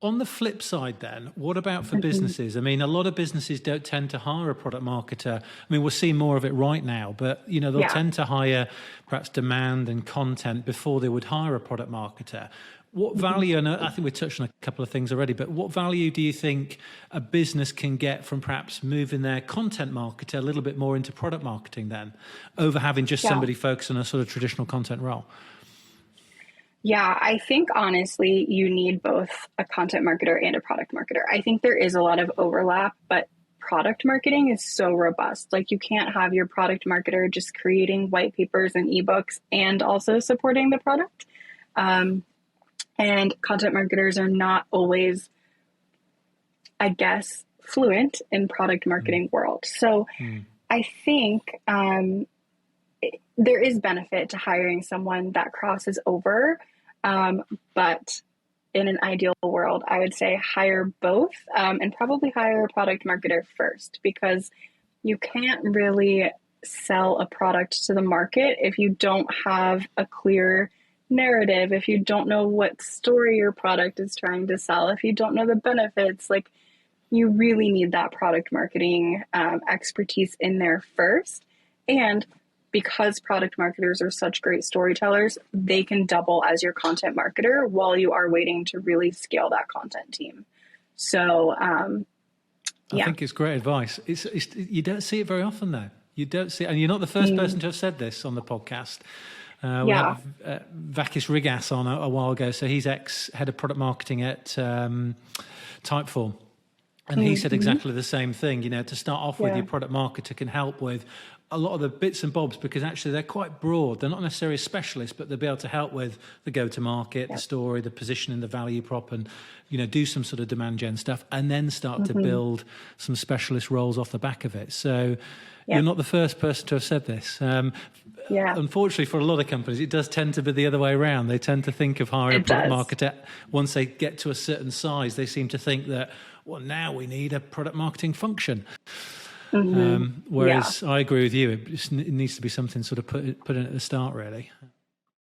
On the flip side then, what about for businesses? I mean, a lot of businesses don't tend to hire a product marketer. I mean, we're seeing more of it right now, but, they'll tend to hire perhaps demand and content before they would hire a product marketer. What value, and I think we touched on a couple of things already, but what value do you think a business can get from perhaps moving their content marketer a little bit more into product marketing then, over having just somebody focus on a sort of traditional content role? Yeah, I think honestly, you need both a content marketer and a product marketer. I think there is a lot of overlap, but product marketing is so robust. Like, you can't have your product marketer just creating white papers and ebooks and also supporting the product. And content marketers are not always, I guess, fluent in product marketing world. So I think there is benefit to hiring someone that crosses over. But in an ideal world, I would say hire both, and probably hire a product marketer first, because you can't really sell a product to the market if you don't have a clear narrative, if you don't know what story your product is trying to sell, if you don't know the benefits. Like, you really need that product marketing expertise in there first. And because product marketers are such great storytellers, they can double as your content marketer while you are waiting to really scale that content team. So, I think it's great advice. It's you don't see it very often, though. You don't see it, and you're not the first person to have said this on the podcast. We had Vakis Rigas on a while ago. So he's ex-head of product marketing at Typeform. And he said exactly the same thing. To start off with, your product marketer can help with a lot of the bits and bobs, because actually they're quite broad. They're not necessarily specialists, but they'll be able to help with the go-to-market, the story, the positioning, the value prop, and, do some sort of demand gen stuff, and then start to build some specialist roles off the back of it. So you're not the first person to have said this. Unfortunately, for a lot of companies, it does tend to be the other way around. They tend to think of hiring a product marketer. Once they get to a certain size, they seem to think that, well, now we need a product marketing function. Whereas I agree with you, it needs to be something sort of put in at the start, really.